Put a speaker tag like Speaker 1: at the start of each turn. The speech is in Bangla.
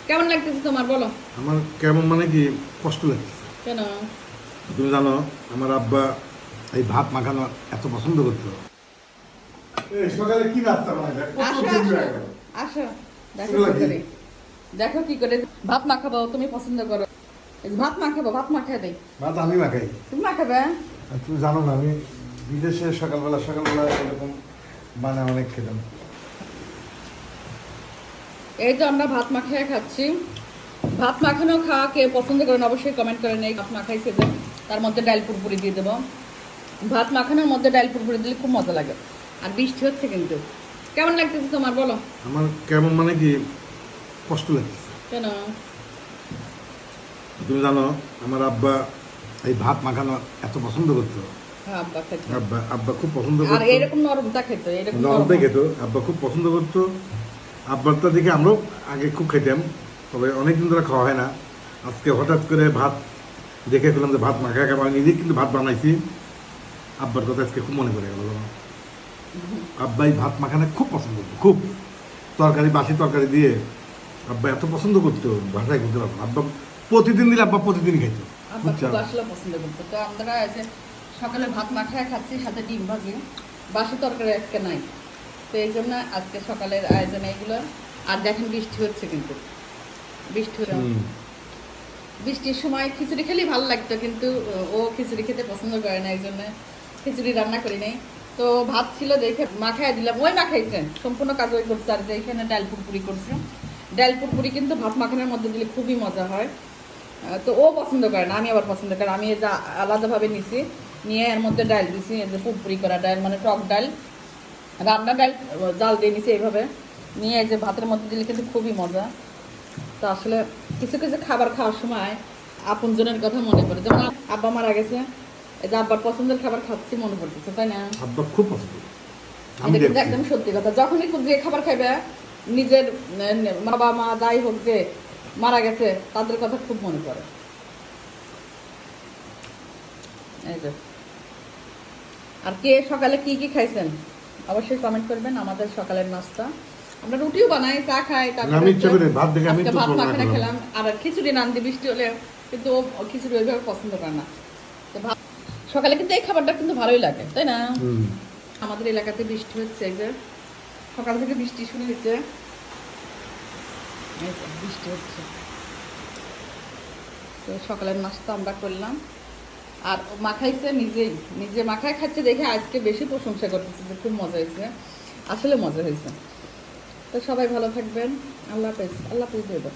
Speaker 1: কেমন লাগতেছে তোমার বলো?
Speaker 2: আমার কেমন মানে কি কষ্ট লাগছে।
Speaker 1: কেন?
Speaker 2: তুমি জানো আমার আব্বা এই ভাত মাখানো এত পছন্দ করতো। সকালে কি নাস্তা বানাইলে?
Speaker 1: আসো আসো আসো, দেখো কি করে, দেখো কি করে ভাত মাখাবো। তুমি পছন্দ করো, এই যে ভাত মাখাবো, ভাত মাখায় দেই।
Speaker 2: ভাত আমি মাখাই।
Speaker 1: তুমি মাখাবে?
Speaker 2: আর তুমি জানো না আমি বিদেশে সকালবেলা এরকম অনেক খেতাম।
Speaker 1: এই তো আমরা ভাত মাখিয়ে খাচ্ছি। ভাত মাখানো খাওয়া কে পছন্দ করেন অবশ্যই কমেন্ট করেন। এই ভাত মাখাইছে যে তার মধ্যে ডাল পুরপুরি দিয়ে দেবো। ভাত মাখানোর মধ্যে ডাল পুরপুরি দিলে খুব মজা লাগে। আর বৃষ্টি হচ্ছে কিন্তু, কেমন লাগতেছে তোমার বলো?
Speaker 2: আমার কেমন মানে কি কষ্ট লাগছে।
Speaker 1: কেন?
Speaker 2: তুমি জানো আমার আব্বা এই ভাত মাখানো এত পছন্দ করতো।
Speaker 1: হ্যাঁ, আব্বা খেত।
Speaker 2: আব্বা খুব পছন্দ
Speaker 1: আর
Speaker 2: করতো।
Speaker 1: এরকম নরমটা খেত, এরকম
Speaker 2: নরমটা খেত, আব্বা খুব পছন্দ করতো। আব্বারটা দেখে আমরাও আগে খুব খেতাম, তবে অনেকদিন ধরে খাওয়া হয় না। আজকে হঠাৎ করে ভাত দেখে ফেললাম যে ভাত মাখা খাবো। আমি নিজে কিন্তু ভাত বানাইছি। আব্বার কথা আজকে খুব মনে পড়ে গেল। আব্বাই ভাত মাখানো খুব পছন্দ করতো, খুব। তরকারি, বাসি তরকারি দিয়ে আব্বা এত পছন্দ করতো, ভাষায় করতে পারবো না। আব্বা প্রতিদিন দিলে আব্বা প্রতিদিন খাইতো।
Speaker 1: আব্বা খুব আসলে পছন্দ করতো। তো আমরা যে সকালে ভাত মাখায় খাচ্ছি, সাথে ডিম ভাজি, বাসি তরকারি আজকে নাই। তো এই জন্য আজকে সকালের আয়োজন এইগুলো। আর দেখেন বৃষ্টি হচ্ছে কিন্তু, বৃষ্টি হচ্ছে। বৃষ্টির সময় খিচুড়ি খেলেই ভালো লাগতো, কিন্তু ও খিচুড়ি খেতে পছন্দ করে না, এই জন্য খিচুড়ি রান্না করি নাই। তো ভাত ছিল দেখে মাখায় দিলাম। ওই মাখাইছেন, সম্পূর্ণ কাজ ওই করছে। আর যে এখানে ডাল পুরপুরি করছে, ডাল পুরপুরি কিন্তু ভাত মাখানোর মধ্যে দিলে খুবই মজা হয়। তো ও পছন্দ করে না, আমি আবার পছন্দ করি। আমি এই যে আলাদাভাবে নিছি, নিয়ে এর মধ্যে ডাল দিছি, এই যে পুরপুরি করা ডাল, মানে টক ডাল, রান্না ডাল জাল দিয়ে নিছি এইভাবে নিয়ে। এই যে ভাতের মধ্যে দিলে কিন্তু খুবই মজা। তো আসলে কিছু কিছু খাবার খাওয়ার সময় আপনজনের কথা মনে পড়ে। যেমন আব্বা মারা গেছে, এই যে আব্বার পছন্দের খাবার খাচ্ছি, মনে পড়তেছে, তাই না?
Speaker 2: আব্বা খুব পছন্দ।
Speaker 1: এটা কিন্তু একদম সত্যি কথা। যখনই যে খাবার খাইবে, নিজের বাবা মা যাই হোক যে মারা গেছে, তাদের কথা খুব মনে পড়ে। এই যে, আর কে সকালে কি কি খাইছেন অবশ্যই কমেন্ট করবেন। আমাদের সকালের নাস্তা, আমরা রুটিও বানাই, চা খাই, তারপরে ভাত মাখানা খেলাম। আর খিচুড়ি নান্দি বৃষ্টি হলে, কিন্তু ও খিচুড়ি ওইভাবে পছন্দ করে না। তো ভাত সকালে কিন্তু এই খাবারটা কিন্তু ভালোই লাগে, তাই না? আমাদের এলাকাতে বৃষ্টি হচ্ছে, এই যে সকাল থেকে বৃষ্টি শুরু হয়েছে, বৃষ্টি হচ্ছে। তো সকালের নাস্তা আমরা করলাম। আর মাখাইছে নিজে মাখায় খাচ্ছে দেখে আজকে বেশি প্রশংসা করতেছে যে খুব মজা হয়েছে। আসলে মজা হয়েছে। তো সবাই ভালো থাকবেন। আল্লাহ হাফেজ, আল্লাহ হাফেজ দিয়ে দাও।